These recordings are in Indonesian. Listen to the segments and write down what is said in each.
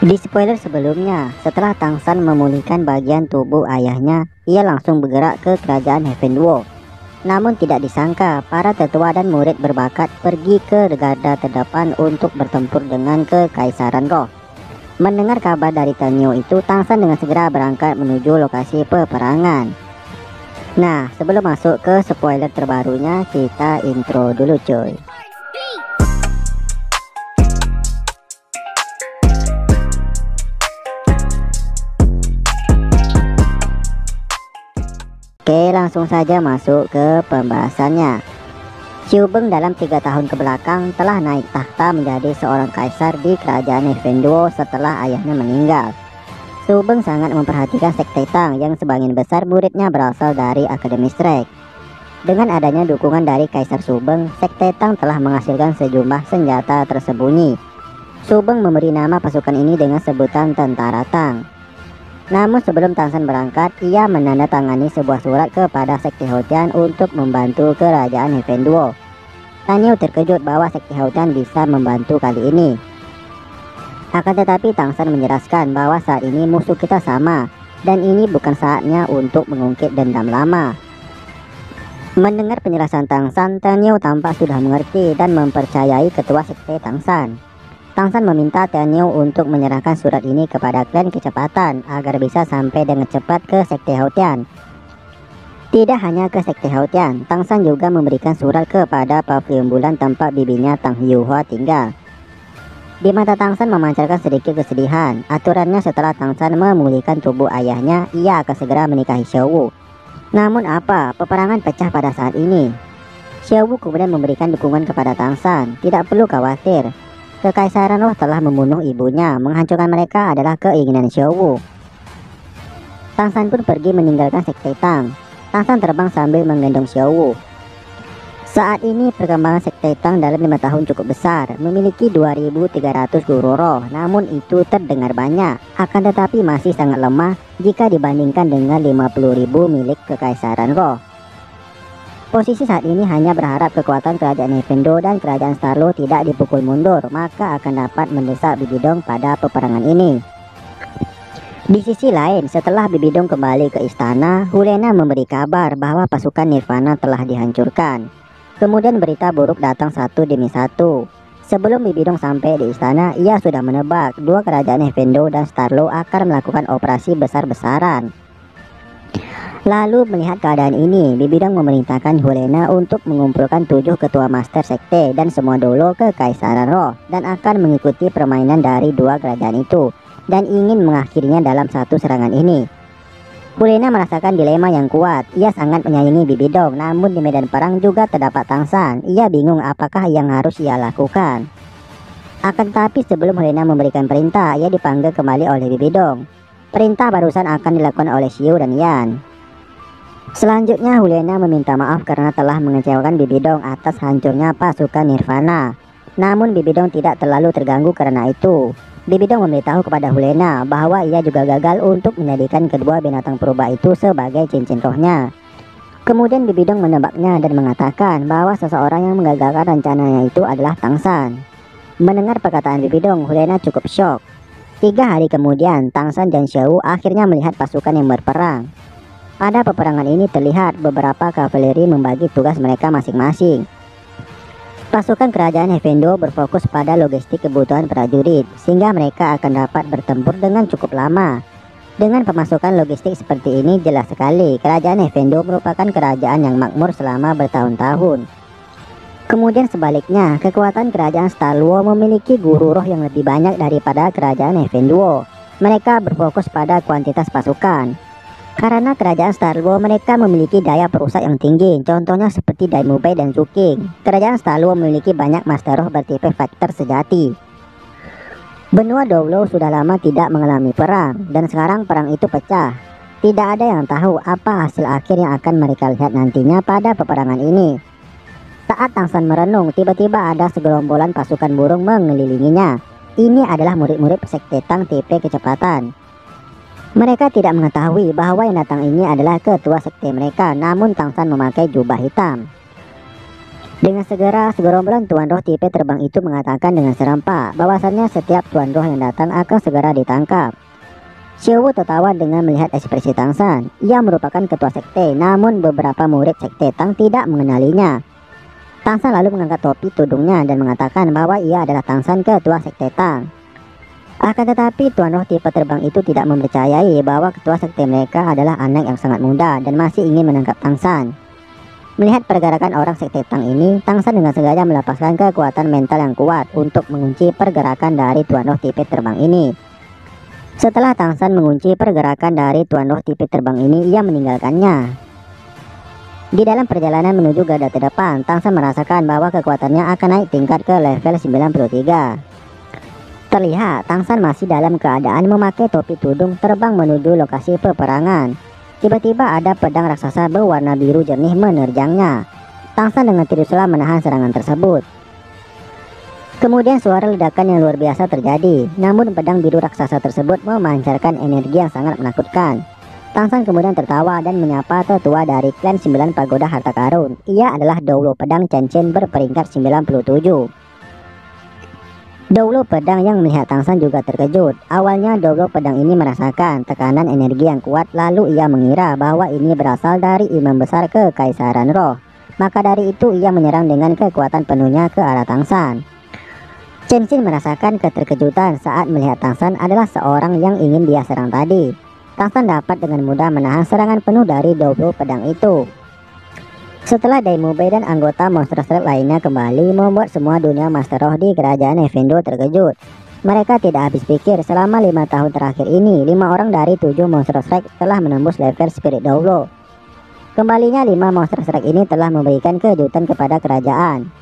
Di spoiler sebelumnya, setelah Tang San memulihkan bagian tubuh ayahnya, ia langsung bergerak ke kerajaan Heaven Duo. Namun tidak disangka, para tetua dan murid berbakat pergi ke garda terdepan untuk bertempur dengan Kekaisaran Roh. Mendengar kabar dari Tenyo itu, Tang San dengan segera berangkat menuju lokasi peperangan. Nah, sebelum masuk ke spoiler terbarunya, kita intro dulu cuy. Oke, langsung saja masuk ke pembahasannya. Xiu Beng dalam 3 tahun kebelakang telah naik tahta menjadi seorang kaisar di kerajaan Heaven Duo setelah ayahnya meninggal. Xiu Beng sangat memperhatikan sekte Tang yang sebagian besar muridnya berasal dari Akademi Shrek. Dengan adanya dukungan dari Kaisar Xiu Beng, sekte Tang telah menghasilkan sejumlah senjata tersembunyi. Xiu Beng memberi nama pasukan ini dengan sebutan Tentara Tang. Namun sebelum Tang San berangkat, ia menandatangani sebuah surat kepada sekte Houtian untuk membantu kerajaan Heaven Duo. Tanyo terkejut bahwa sekte Houtian bisa membantu kali ini. Akan tetapi Tang San menjelaskan bahwa saat ini musuh kita sama, dan ini bukan saatnya untuk mengungkit dendam lama. Mendengar penjelasan Tang San, Tanyo tampak sudah mengerti dan mempercayai ketua sekte Tang San. Tang San meminta Tenyo untuk menyerahkan surat ini kepada klan kecepatan agar bisa sampai dengan cepat ke sekte Houtian. Tidak hanya ke sekte Houtian, Tang San juga memberikan surat kepada pavilion bulan tempat bibinya Tang Yuhua tinggal. Di mata Tang San memancarkan sedikit kesedihan. Aturannya setelah Tang San memulihkan tubuh ayahnya, ia akan segera menikahi Xiao Wu. Namun apa, peperangan pecah pada saat ini. Xiao Wu kemudian memberikan dukungan kepada Tang San. Tidak perlu khawatir. Kekaisaran Roh telah membunuh ibunya, menghancurkan mereka adalah keinginan Xiao Wu. Tang San pun pergi meninggalkan sekte Tang. Tang San terbang sambil menggendong Xiao Wu. Saat ini perkembangan sekte Tang dalam 5 tahun cukup besar, memiliki 2.300 guru roh, namun itu terdengar banyak, akan tetapi masih sangat lemah jika dibandingkan dengan 50.000 milik Kekaisaran Roh. Posisi saat ini hanya berharap kekuatan kerajaan Heaven Duo dan kerajaan Starlo tidak dipukul mundur, maka akan dapat mendesak Bibidong pada peperangan ini. Di sisi lain, setelah Bibidong kembali ke istana, Hulena memberi kabar bahwa pasukan Nirvana telah dihancurkan. Kemudian berita buruk datang satu demi satu. Sebelum Bibidong sampai di istana, ia sudah menebak dua kerajaan Heaven Duo dan Starlo akan melakukan operasi besar-besaran. Lalu melihat keadaan ini, Bibidong memerintahkan Hulena untuk mengumpulkan 7 ketua master sekte dan semua dolo Kekaisaran Roh dan akan mengikuti permainan dari dua kerajaan itu dan ingin mengakhirinya dalam satu serangan ini. Hulena merasakan dilema yang kuat. Ia sangat menyayangi Bibidong, namun di medan perang juga terdapat Tang San. Ia bingung apakah yang harus ia lakukan. Akan tetapi sebelum Hulena memberikan perintah, ia dipanggil kembali oleh Bibidong. Perintah barusan akan dilakukan oleh Xiu dan Yan. Selanjutnya Hulena meminta maaf karena telah mengecewakan Bibidong atas hancurnya pasukan Nirvana. Namun Bibidong tidak terlalu terganggu karena itu. Bibidong memberitahu kepada Hulena bahwa ia juga gagal untuk menjadikan kedua binatang purba itu sebagai cincin rohnya. Kemudian Bibidong menebaknya dan mengatakan bahwa seseorang yang menggagalkan rencananya itu adalah Tang San. Mendengar perkataan Bibidong, Hulena cukup syok. 3 hari kemudian, Tang San dan Xiao Wu akhirnya melihat pasukan yang berperang. Pada peperangan ini terlihat beberapa kavaleri membagi tugas mereka masing-masing. Pasukan kerajaan Heaven Duo berfokus pada logistik kebutuhan prajurit, sehingga mereka akan dapat bertempur dengan cukup lama. Dengan pemasukan logistik seperti ini, jelas sekali kerajaan Heaven Duo merupakan kerajaan yang makmur selama bertahun-tahun. Kemudian sebaliknya, kekuatan kerajaan Starlo memiliki guru roh yang lebih banyak daripada kerajaan Heaven Duo. Mereka berfokus pada kuantitas pasukan. Karena kerajaan Starlo mereka memiliki daya perusak yang tinggi, contohnya seperti Daimubei dan Zuking. Kerajaan Starlo memiliki banyak master roh bertipe fighter sejati. Benua Doulo sudah lama tidak mengalami perang, dan sekarang perang itu pecah. Tidak ada yang tahu apa hasil akhir yang akan mereka lihat nantinya pada peperangan ini. Saat Tang San merenung, tiba-tiba ada segerombolan pasukan burung mengelilinginya. Ini adalah murid-murid sekte Tang tipe kecepatan. Mereka tidak mengetahui bahwa yang datang ini adalah ketua sekte mereka, namun Tang San memakai jubah hitam. Dengan segera, segerombolan Tuan Roh tipe terbang itu mengatakan dengan serempak bahwasannya setiap Tuan Roh yang datang akan segera ditangkap. Xiao Wu tertawa dengan melihat ekspresi Tang San. Ia merupakan ketua sekte, namun beberapa murid sekte Tang tidak mengenalinya. Tang San lalu mengangkat topi tudungnya dan mengatakan bahwa ia adalah Tang San, ketua sekte Tang. Akan tetapi Tuan Roh tipe terbang itu tidak mempercayai bahwa ketua sekte mereka adalah anak yang sangat muda dan masih ingin menangkap Tang San. Melihat pergerakan orang sekte Tang ini, Tang San dengan sengaja melepaskan kekuatan mental yang kuat untuk mengunci pergerakan dari Tuan Roh tipe terbang ini. Setelah Tang San mengunci pergerakan dari Tuan Roh tipe terbang ini, ia meninggalkannya. Di dalam perjalanan menuju garda terdepan, Tang San merasakan bahwa kekuatannya akan naik tingkat ke level 93. Terlihat Tang San masih dalam keadaan memakai topi tudung terbang menuju lokasi peperangan. Tiba-tiba ada pedang raksasa berwarna biru jernih menerjangnya. Tang San dengan tidak menahan serangan tersebut. Kemudian suara ledakan yang luar biasa terjadi, namun pedang biru raksasa tersebut memancarkan energi yang sangat menakutkan. Tang San kemudian tertawa dan menyapa tetua dari klan 9 Pagoda Harta Karun. Ia adalah Doulo Pedang Chen Chen berperingkat 97. Doulo Pedang yang melihat Tang San juga terkejut. Awalnya Doulo Pedang ini merasakan tekanan energi yang kuat, lalu ia mengira bahwa ini berasal dari imam besar Kekaisaran Roh. Maka dari itu ia menyerang dengan kekuatan penuhnya ke arah Tang San. Chen Chen merasakan keterkejutan saat melihat Tang San adalah seorang yang ingin dia serang tadi. Tang San dapat dengan mudah menahan serangan penuh dari Doulo Pedang itu. Setelah Daimube dan anggota Monster Strike lainnya kembali, membuat semua dunia Master Roh di kerajaan Evendo terkejut. Mereka tidak habis pikir selama 5 tahun terakhir ini, 5 orang dari 7 Monster Strike telah menembus level Spirit Doulo. Kembalinya 5 Monster Strike ini telah memberikan kejutan kepada kerajaan.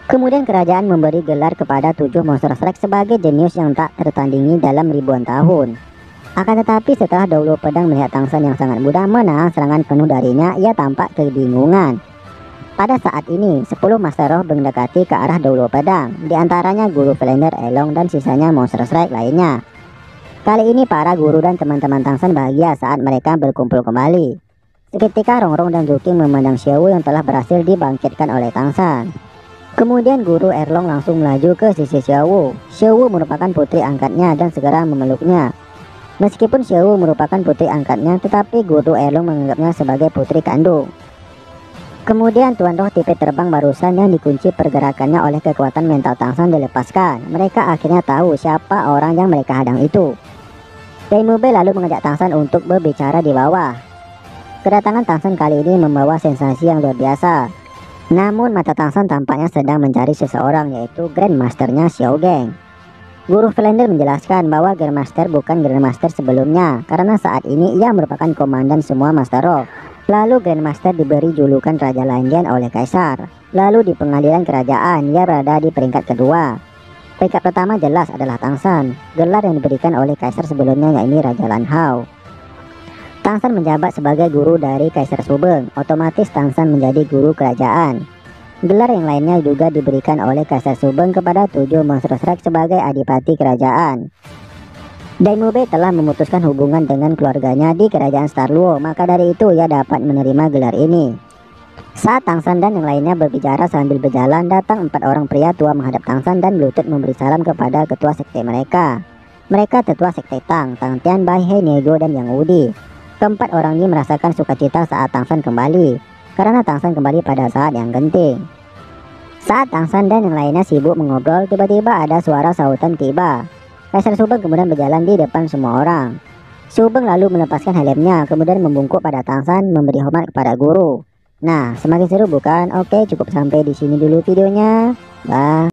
Kemudian kerajaan memberi gelar kepada 7 Monster Strike sebagai jenius yang tak tertandingi dalam ribuan tahun. Akan tetapi setelah Doulo Pedang melihat Tang San yang sangat mudah menahan serangan penuh darinya, ia tampak kebingungan. Pada saat ini, 10 Master Roh mendekati ke arah Doulo Pedang, di antaranya Guru Valender, Elong, dan sisanya Monster Strike lainnya. Kali ini para guru dan teman-teman Tang San bahagia saat mereka berkumpul kembali. Seketika Rongrong dan Zuking memandang Xiao Wu yang telah berhasil dibangkitkan oleh Tang San. Kemudian Guru Erlong langsung melaju ke sisi Xiao Wu. Xiao Wu merupakan putri angkatnya dan segera memeluknya. Meskipun Xiao Wu merupakan putri angkatnya, tetapi Guru Erlong menganggapnya sebagai putri kandung. Kemudian Tuan Roh tipe terbang barusan yang dikunci pergerakannya oleh kekuatan mental Tang San dilepaskan. Mereka akhirnya tahu siapa orang yang mereka hadang itu. Daimube lalu mengajak Tang San untuk berbicara di bawah. Kedatangan Tang San kali ini membawa sensasi yang luar biasa. Namun mata Tang San tampaknya sedang mencari seseorang, yaitu Grandmasternya Xiao Geng. Guru Valender menjelaskan bahwa Grandmaster bukan Grandmaster sebelumnya, karena saat ini ia merupakan komandan semua Master Roh. Lalu Grandmaster diberi julukan Raja Landian oleh Kaisar. Lalu di pengadilan kerajaan ia berada di peringkat kedua. Peringkat pertama jelas adalah Tang San, gelar yang diberikan oleh Kaisar sebelumnya yaitu Raja Lan Hao. Tang San menjabat sebagai guru dari Kaisar Subeng, otomatis Tang San menjadi guru kerajaan. Gelar yang lainnya juga diberikan oleh Kaisar Subeng kepada 7 Monster Strike sebagai adipati kerajaan. Daimube telah memutuskan hubungan dengan keluarganya di kerajaan Starluo, maka dari itu ia dapat menerima gelar ini. Saat Tang San dan yang lainnya berbicara sambil berjalan, datang 4 orang pria tua menghadap Tang San dan berlutut memberi salam kepada ketua sekte mereka. Mereka tetua sekte Tang, Tang Tian, Bai He, Nego, dan Yang Wudi. Keempat orang ini merasakan sukacita saat Tang San kembali, karena Tang San kembali pada saat yang genting. Saat Tang San dan yang lainnya sibuk mengobrol, tiba-tiba ada suara sahutan tiba. Kaisar Subeng kemudian berjalan di depan semua orang. Subeng lalu melepaskan helmnya, kemudian membungkuk pada Tang San memberi hormat kepada guru. Nah, semakin seru bukan? Oke, cukup sampai di sini dulu videonya. Bye.